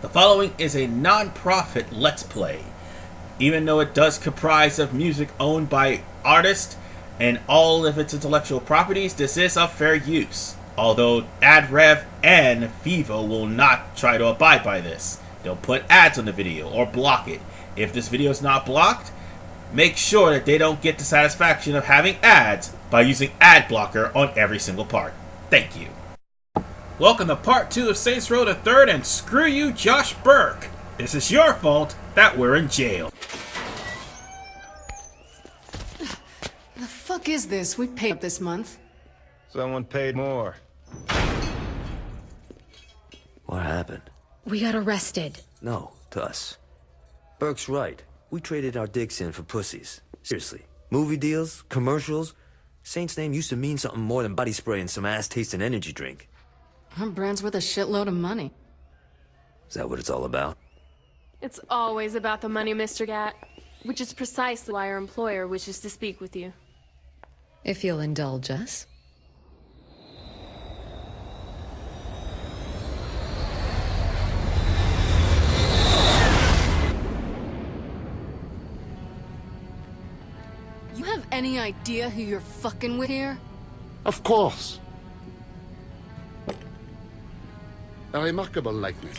The following is a non-profit Let's Play. Even though it does comprise of music owned by artists and all of its intellectual properties, this is of fair use. Although AdRev and Vivo will not try to abide by this. They'll put ads on the video or block it. If this video is not blocked, make sure that they don't get the satisfaction of having ads by using ad blocker on every single part. Thank you. Welcome to part 2 of Saints Row the Third, and screw you, Josh Burke. This is your fault that we're in jail. The fuck is this? We paid up this month. Someone paid more. What happened? We got arrested. No, to us. Burke's right. We traded our dicks in for pussies. Seriously. Movie deals, commercials. Saint's name used to mean something more than body spray and some ass-tasting energy drink. Our brand's worth a shitload of money. Is that what it's all about? It's always about the money, Mr. Gat. Which is precisely why our employer wishes to speak with you. If you'll indulge us. You have any idea who you're fucking with here? Of course. A remarkable likeness.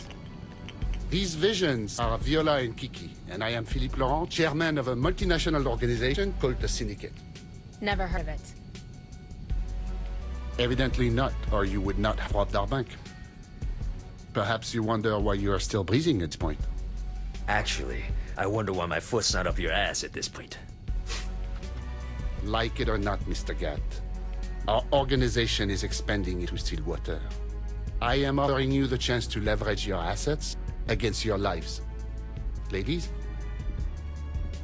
These visions are Viola and Kiki, and I am Philipe Loren, chairman of a multinational organization called the Syndicate. Never heard of it. Evidently not, or you would not have robbed our bank. Perhaps you wonder why you are still breathing at this point. Actually, I wonder why my foot's not up your ass at this point. Like it or not, Mr. Gat, our organization is expanding into Stillwater. I am offering you the chance to leverage your assets against your lives. Ladies?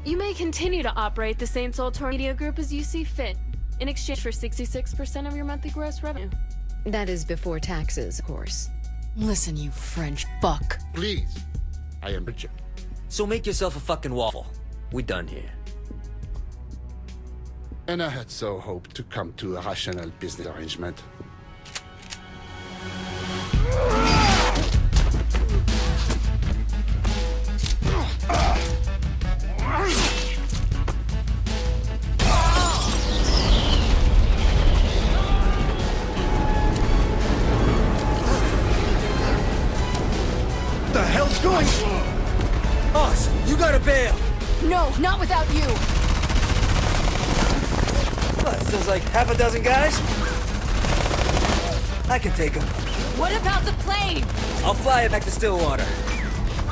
You may continue to operate the Saints Row Media Group as you see fit, in exchange for 66% of your monthly gross revenue. That is before taxes, of course. Listen, you French fuck. Please. I am Richard. So make yourself a fucking waffle. We done here. And I had so hoped to come to a rational business arrangement. What the hell's going on? Boss, you gotta bail! No, not without you! What, there's like half a dozen guys? I can take them. What about the plane? I'll fly it back to Stillwater.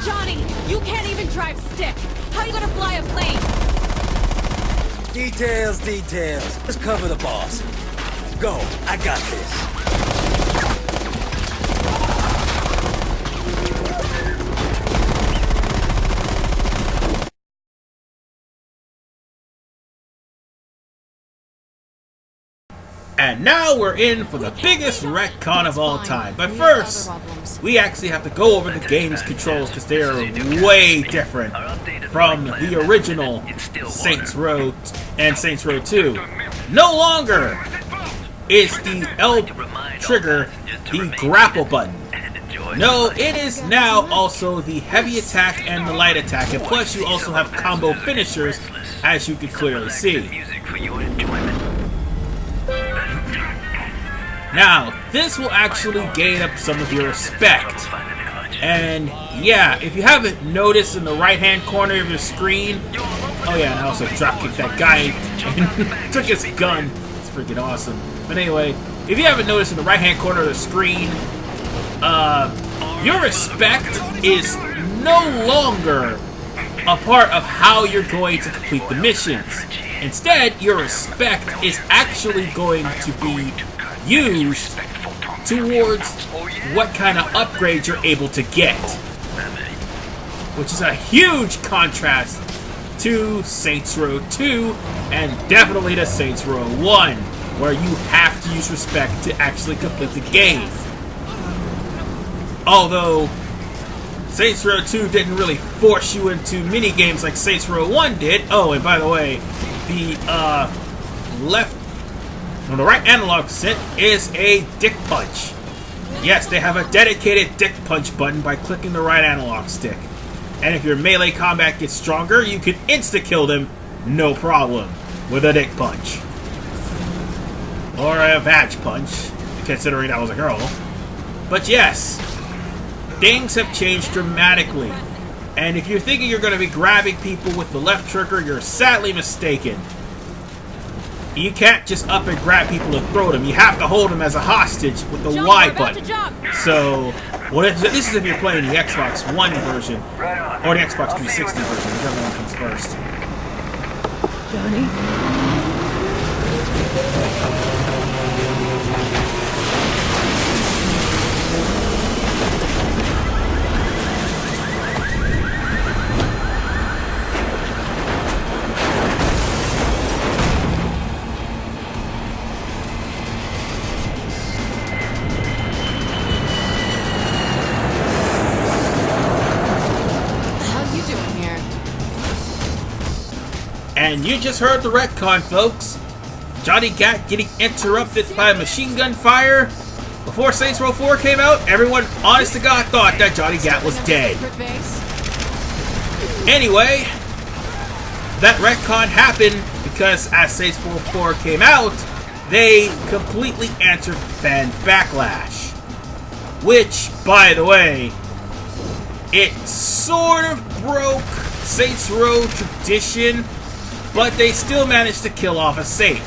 Johnny, you can't even drive stick. How are you gonna fly a plane? Details, details. Just cover the boss. Go, I got this. And now we're in for the biggest retcon of all time. But first, we actually have to go over the game's controls because they are way different from the original Saints Row and Saints Row 2. No longer is the L trigger the grapple button. No, it is now also the heavy attack and the light attack, and plus you also have combo finishers, as you can clearly see. Now, this will actually gain up some of your respect. And yeah, if you haven't noticed in the right-hand corner of your screen, oh yeah, and I also dropkicked that guy and took his gun. It's freaking awesome. But anyway, if you haven't noticed in the right-hand corner of the screen, your respect is no longer a part of how you're going to complete the missions. Instead, your respect is actually going to be used towards what kind of upgrades you're able to get, which is a huge contrast to Saints Row 2 and definitely to Saints Row 1, where you have to use respect to actually complete the game. Although Saints Row 2 didn't really force you into mini games like Saints Row 1 did. Oh, and by the way, the left On the right analog stick is a dick punch. Yes, they have a dedicated dick punch button by clicking the right analog stick. And if your melee combat gets stronger, you can insta-kill them, no problem, with a dick punch. Or a vag punch, considering I was a girl. But yes, things have changed dramatically. And if you're thinking you're going to be grabbing people with the left trigger, you're sadly mistaken. You can't just up and grab people and throw them. You have to hold them as a hostage with the Y button. So, this is if you're playing the Xbox One version, or the Xbox 360 version, whichever one comes first. Johnny? And you just heard the retcon, folks. Johnny Gat getting interrupted by machine gun fire. Before Saints Row 4 came out, everyone, honest to God, thought that Johnny Gat was dead. Anyway, that retcon happened because as Saints Row 4 came out, they completely answered fan backlash. Which, by the way, it sort of broke Saints Row tradition, but they still managed to kill off a saint.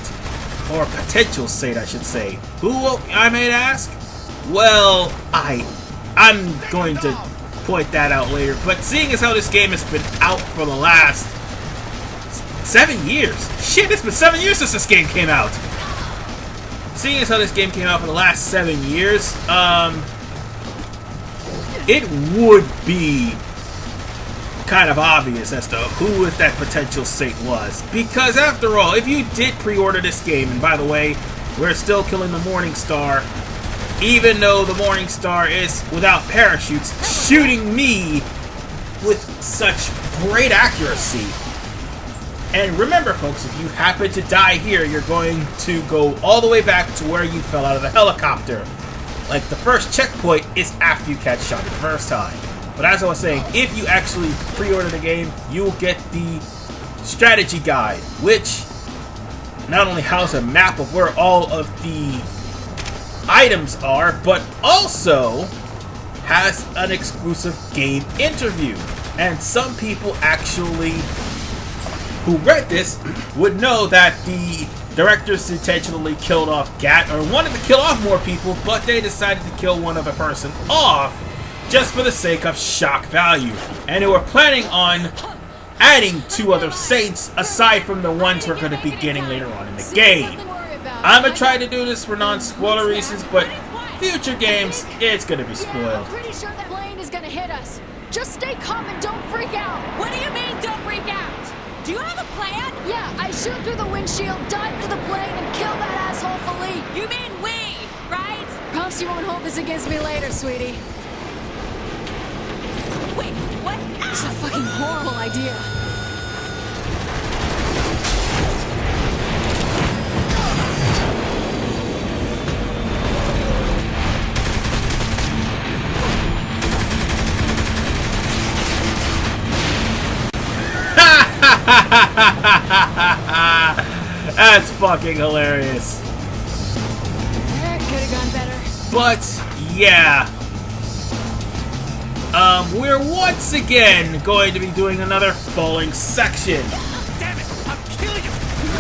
Or potential saint, I should say. Who, I may ask? Well, I'm going to point that out later. But seeing as how this game has been out for the last 7 years. Shit, it's been 7 years since this game came out. Seeing as how this game came out for the last 7 years, it would be kind of obvious as to who that potential saint was. Because after all, if you did pre-order this game, and by the way, we're still killing the Morning Star, even though the Morning Star is without parachutes, shooting me with such great accuracy. And remember, folks, if you happen to die here, you're going to go all the way back to where you fell out of the helicopter. Like, the first checkpoint is after you catch shot the first time. But as I was saying, if you actually pre-order the game, you will get the strategy guide, which not only has a map of where all of the items are, but also has an exclusive game interview. And some people actually who read this would know that the directors intentionally killed off Gat, or wanted to kill off more people, but they decided to kill one other person off just for the sake of shock value. And they were planning on adding 2 other saints aside from the ones we're going to be getting later on in the game. I'm going to try to do this for non-spoiler reasons, but future games, it's going to be spoiled. I'm pretty sure that plane is going to hit us. Just stay calm and don't freak out. What do you mean, don't freak out? Do you have a plan? Yeah, I shoot through the windshield, dive to the plane, and kill that asshole Philipe. You mean we, right? Promise you won't hold this against me later, sweetie. Wait, what? It's a fucking horrible idea. That's fucking hilarious. That could have gone better. But yeah, we're once again going to be doing another falling section. Damn it! I'll kill you!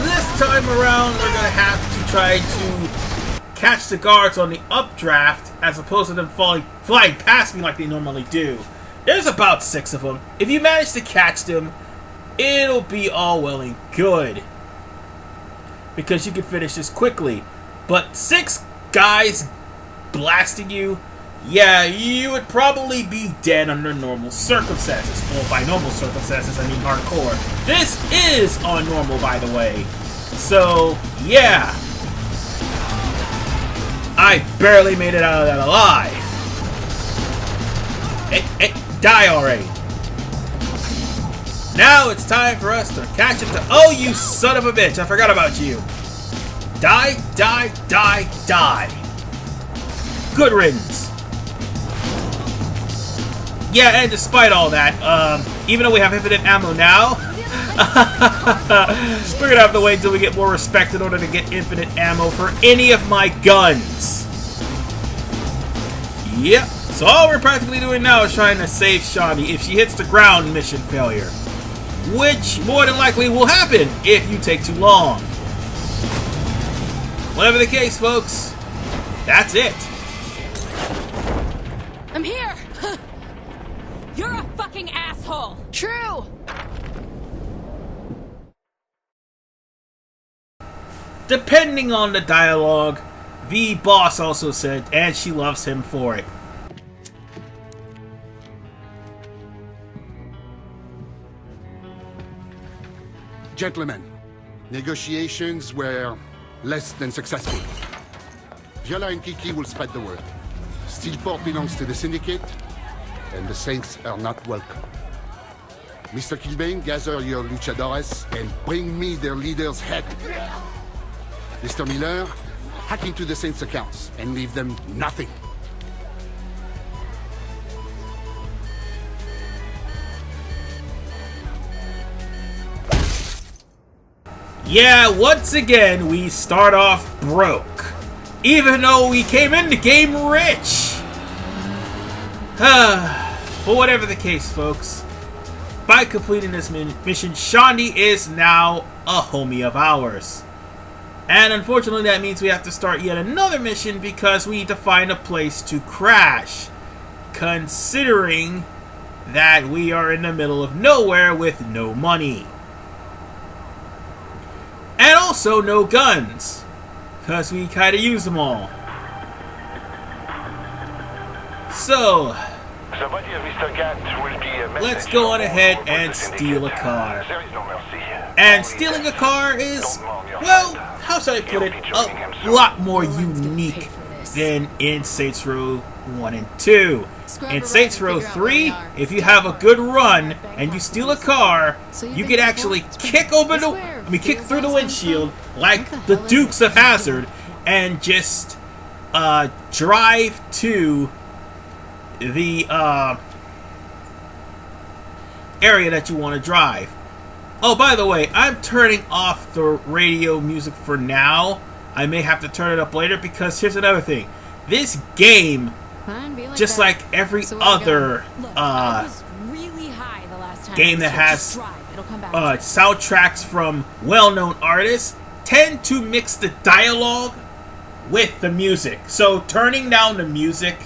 This time around, we're gonna have to try to catch the guards on the updraft as opposed to them flying past me like they normally do. There's about 6 of them. If you manage to catch them, it'll be all well and good, because you can finish this quickly. But 6 guys blasting you, yeah, you would probably be dead under normal circumstances. Well, by normal circumstances, I mean hardcore. This is on normal, by the way. So, yeah. I barely made it out of that alive. Hey, die already. Now it's time for us to catch him to... Oh, you son of a bitch. I forgot about you. Die, die, die, die. Good riddance. Yeah, and despite all that, even though we have infinite ammo now, we're gonna have to wait until we get more respect in order to get infinite ammo for any of my guns. Yep. So all we're practically doing now is trying to save Shani if she hits the ground mission failure. Which more than likely will happen if you take too long. Whatever the case, folks, that's it. I'm here! You're a fucking asshole! True! Depending on the dialogue, the boss also said, and she loves him for it. Gentlemen, negotiations were less than successful. Viola and Kiki will spread the word. Steelport belongs to the Syndicate, and the Saints are not welcome. Mr. Kilbane, gather your luchadores and bring me their leader's head. Mr. Miller, hack into the Saints' accounts and leave them nothing. Yeah, once again, we start off broke. Even though we came in the game rich. But whatever the case, folks, by completing this mission, Shani is now a homie of ours. And unfortunately, that means we have to start yet another mission because we need to find a place to crash. Considering that we are in the middle of nowhere with no money. And also no guns, because we kind of use them all. So, let's go on ahead and steal a car. And stealing a car is, well, how should I put it, a lot more unique than in Saints Row 1 and 2. In Saints Row 3, if you have a good run and you steal a car, you can actually kick through the windshield like the Dukes of Hazzard and just drive to the area that you want to drive. Oh, by the way, I'm turning off the radio music for now. I may have to turn it up later because here's another thing. This game, just like every other game that has soundtracks from well-known artists, tend to mix the dialogue with the music. So turning down the music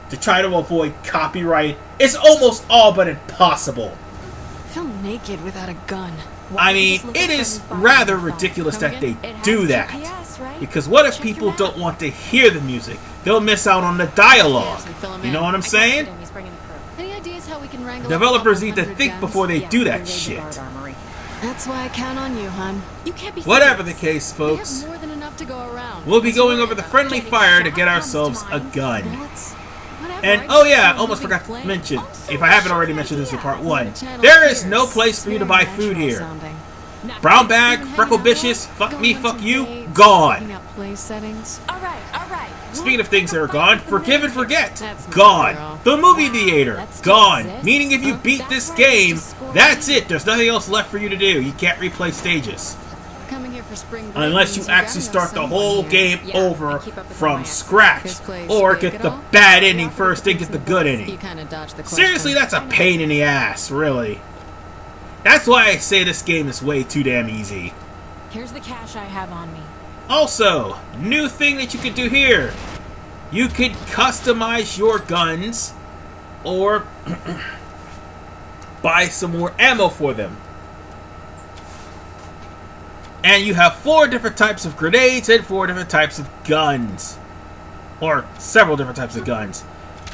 to try to avoid copyright is almost all but impossible. I feel naked without a gun. I mean, it is rather ridiculous that they do that. Because what if people don't want to hear the music? They'll miss out on the dialogue. You know what I'm saying? Any ideas how we can wrangle Developers need to think before they do that shit. That's why I count on you, hon. You can't be Whatever the case, folks, more than enough to go around. we'll be going over the friendly fire to get ourselves a gun. And oh yeah, I almost forgot to mention, if I haven't already mentioned this in part 1, there is no place for you to buy food here. Brown bag, freckle bitches, fuck me, fuck you, gone. Speaking of things that are gone, forgive and forget, gone. The movie theater, gone. Meaning if you beat this game, that's it. There's nothing else left for you to do. You can't replay stages. Unless you actually start the whole game over from scratch. Or get the bad ending first, then get the good ending. Seriously, that's a pain in the ass, really. That's why I say this game is way too damn easy. Here's the cash I have on me. Also, new thing that you could do here. You could customize your guns or buy some more ammo for them. And you have 4 different types of grenades and 4 different types of guns. Or several different types of guns.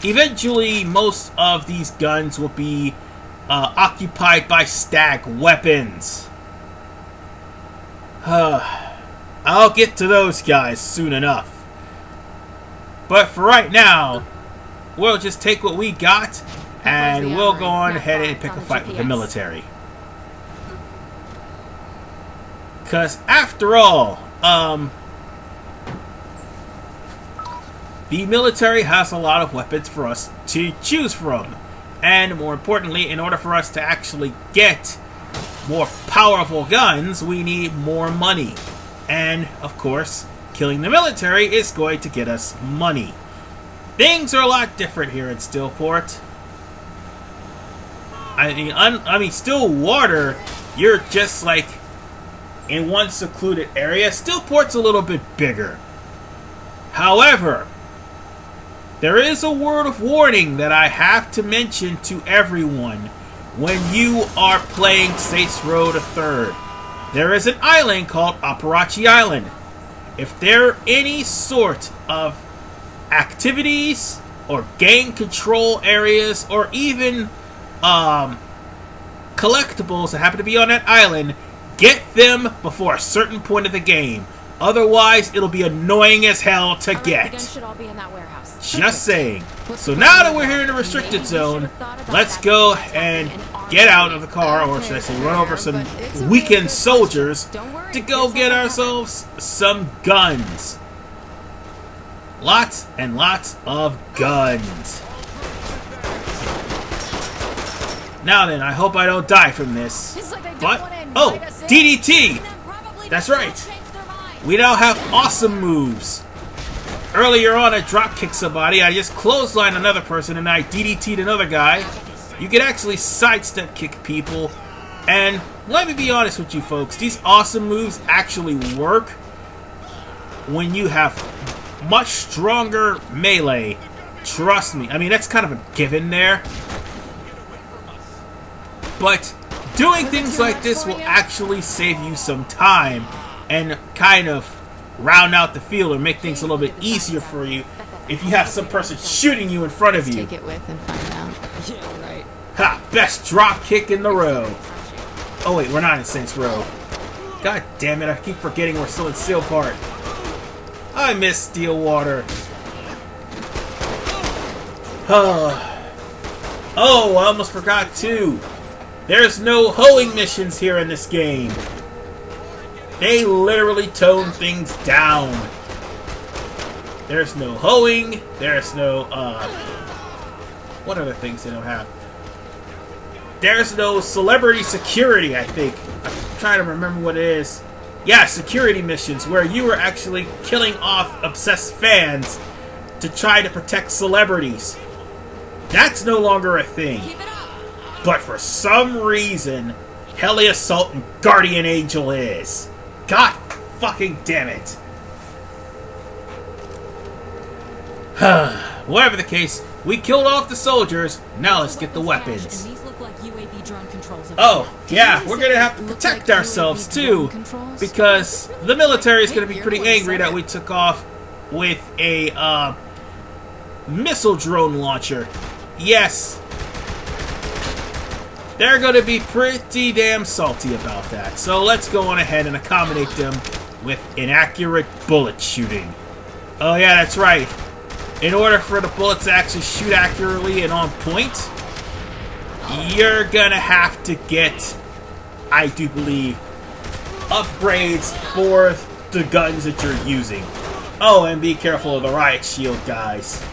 Eventually, most of these guns will be occupied by stag weapons. I'll get to those guys soon enough. But for right now, we'll just take what we got and we'll go on ahead and pick a fight with the military. Because after all, the military has a lot of weapons for us to choose from. And more importantly, in order for us to actually get more powerful guns, we need more money. And, of course, killing the military is going to get us money. Things are a lot different here in Stillport. I mean, Stillwater, you're just like in one secluded area. Stillport's a little bit bigger. However, there is a word of warning that I have to mention to everyone when you are playing Saints Row the Third. There is an island called Aparachi Island. If there are any sort of activities or gang control areas or even collectibles that happen to be on that island, get them before a certain point of the game. Otherwise, it'll be annoying as hell to get. The gun should all be in that warehouse. Just saying. So now that we're here in the restricted zone, let's go and get out of the car, or should I say run over some weakened soldiers to go get ourselves some guns. Lots and lots of guns. Now then, I hope I don't die from this. But, oh, DDT! That's right. We now have awesome moves. Earlier on, I drop kicked somebody, I just clotheslined another person, and I DDT'd another guy. You can actually sidestep kick people. And let me be honest with you folks, these awesome moves actually work when you have much stronger melee. Trust me. I mean, that's kind of a given there. But doing things like this will actually save you some time and kind of round out the field or make things a little bit easier for you if you have some person shooting you in front of you. Take it with and find out. Yeah, right. Ha! Best drop kick in the row. Oh wait, we're not in Saints Row. God damn it, I keep forgetting we're still in Stillport. I miss Stillwater. Oh, I almost forgot too. There's no hoeing missions here in this game. They literally tone things down. There's no hoeing. There's no, what other things they don't have? There's no celebrity security, I think. I'm trying to remember what it is. Yeah, security missions where you were actually killing off obsessed fans to try to protect celebrities. That's no longer a thing. But for some reason, Heli Assault and Guardian Angel is. God fucking damn it. Whatever the case, we killed off the soldiers. Now let's get the weapons. Oh, yeah, we're gonna have to protect ourselves too, because the military is gonna be pretty angry that we took off with a missile drone launcher. Yes. They're going to be pretty damn salty about that. So let's go on ahead and accommodate them with inaccurate bullet shooting. Oh yeah, that's right. In order for the bullets to actually shoot accurately and on point, you're going to have to get, I do believe, upgrades for the guns that you're using. Oh, and be careful of the riot shield guys.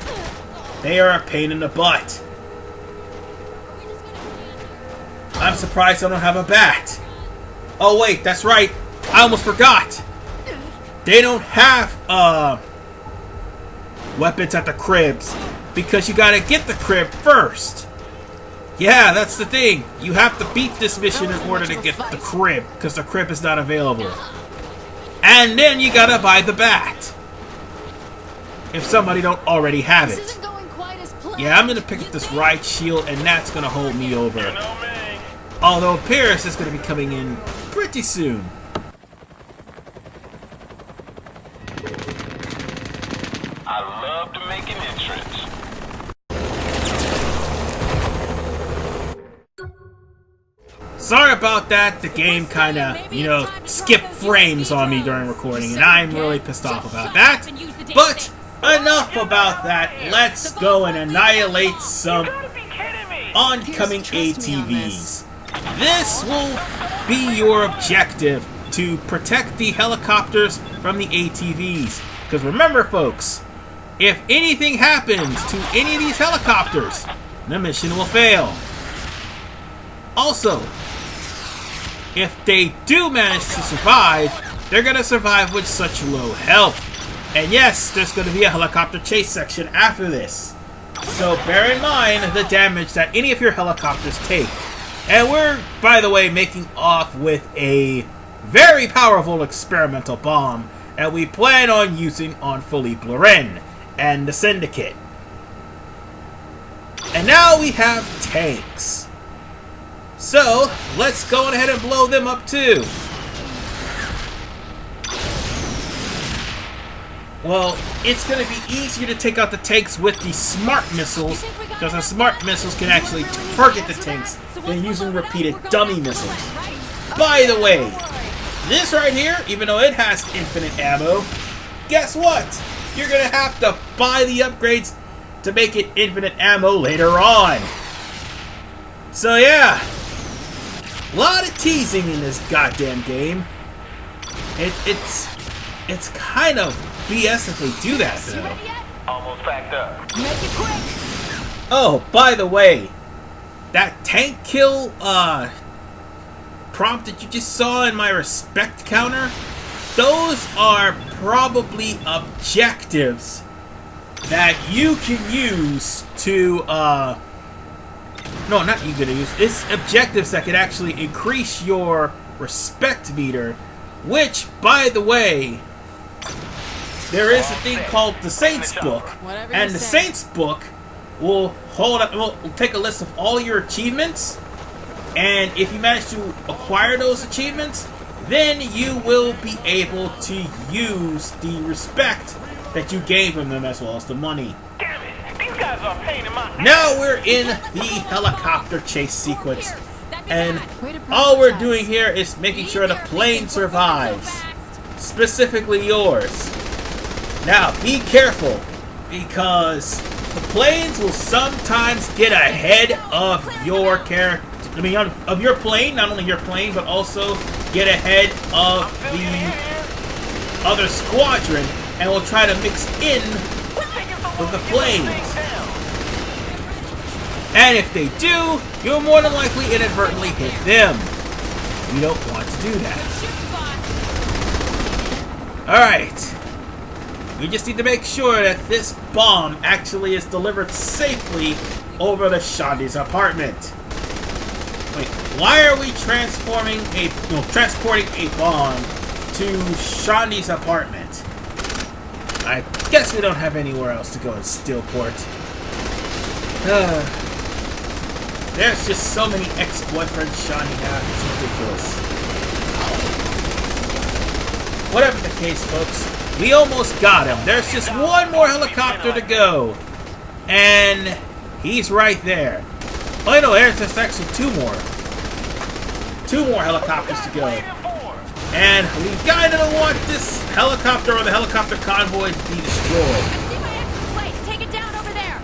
They are a pain in the butt. I'm surprised I don't have a bat. Oh wait, that's right. I almost forgot. They don't have weapons at the cribs because you gotta get the crib first. Yeah, that's the thing. You have to beat this mission in order to get the crib because the crib is not available. And then you gotta buy the bat if somebody don't already have it. Yeah, I'm gonna pick up this riot shield and that's gonna hold me over. Although Paris is going to be coming in pretty soon. I love to make an entrance. Sorry about that. The game kind of, skipped frames on me during recording, and I'm really pissed off about that. But enough about that. Let's go and annihilate some oncoming ATVs. This will be your objective, to protect the helicopters from the ATVs. Because remember folks, If anything happens to any of these helicopters, the mission will fail. Also, if they do manage to survive, they're going to survive with such low health. And yes, there's going to be a helicopter chase section after this. So bear in mind the damage that any of your helicopters take. And we're, by the way, making off with a very powerful experimental bomb that we plan on using on Philipe Loren and the Syndicate. And now we have tanks. So, let's go on ahead and blow them up too. Well, it's going to be easier to take out the tanks with the smart missiles, because the smart missiles can actually target the tanks than using repeated dummy missiles. By the way, this right here, even though it has infinite ammo, guess what? You're going to have to buy the upgrades to make it infinite ammo later on. So yeah, a lot of teasing in this goddamn game. It's kind of BS if they do that though. Almost packed up. Make it quick. Oh, by the way, that tank kill prompt that you just saw in my respect counter, those are probably objectives that you can use to no, not you gonna use. It's objectives that could actually increase your respect meter, which, by the way, there is a thing called the Saints book, and the Saints book will will take a list of all your achievements, and if you manage to acquire those achievements, then you will be able to use the respect that you gave them as well as the money. Damn it, these guys are a pain in my Now we're in the helicopter chase sequence, and all we're doing here is making sure the plane survives, specifically yours. Now be careful, because the planes will sometimes get ahead of your character. I mean, of your plane, not only your plane, but also get ahead of the other squadron, and will try to mix in with the planes. And if they do, you'll more than likely inadvertently hit them. You don't want to do that. Alright. We just need to make sure that this bomb actually is delivered safely over to Shandi's apartment. Wait, why are we transporting a bomb to Shandi's apartment? I guess we don't have anywhere else to go in Steelport. There's just so many ex-boyfriends Shandi has, it's ridiculous. Whatever the case, folks, we almost got him. There's just one more helicopter to go. And he's right there. Oh no, there's just actually two more. Two more helicopters to go. And we kinda don't want this helicopter or the helicopter convoy to be destroyed. Take it down over there.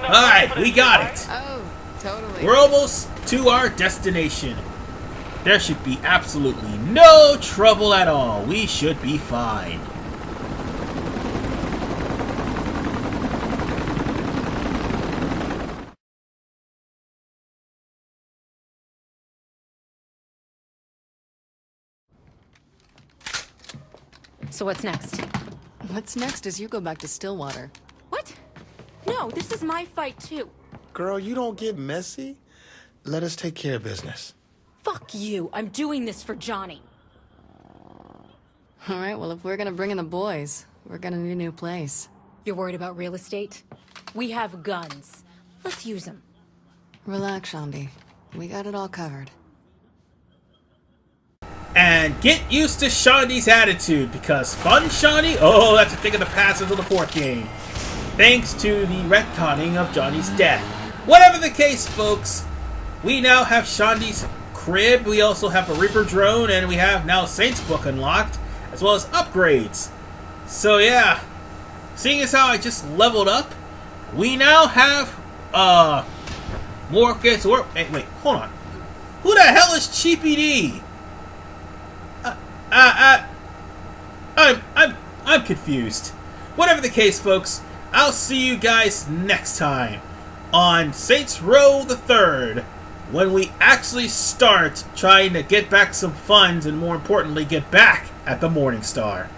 Alright, we got it. Oh, totally. We're almost to our destination. There should be absolutely no trouble at all. We should be fine. So what's next? What's next is you go back to Stillwater. What? No, this is my fight too. Girl, you don't get messy. Let us take care of business. Fuck you. I'm doing this for Johnny. All right, well, if we're gonna bring in the boys, we're gonna need a new place. You're worried about real estate? We have guns. Let's use them. Relax, Shandi. We got it all covered. And get used to Shandi's attitude, because Fun Shandi, oh, that's a thing of the past until the fourth game. Thanks to the retconning of Johnny's death. Whatever the case, folks, we now have Shandi's crib, we also have a Reaper drone, and we have now Saints book unlocked, as well as upgrades. So yeah, seeing as how I just leveled up, we now have more goods. Hey, wait, hold on. Who the hell is Cheapy D? I'm confused. Whatever the case, folks, I'll see you guys next time on Saints Row the Third, when we actually start trying to get back some funds and, more importantly, get back at the Morning Star.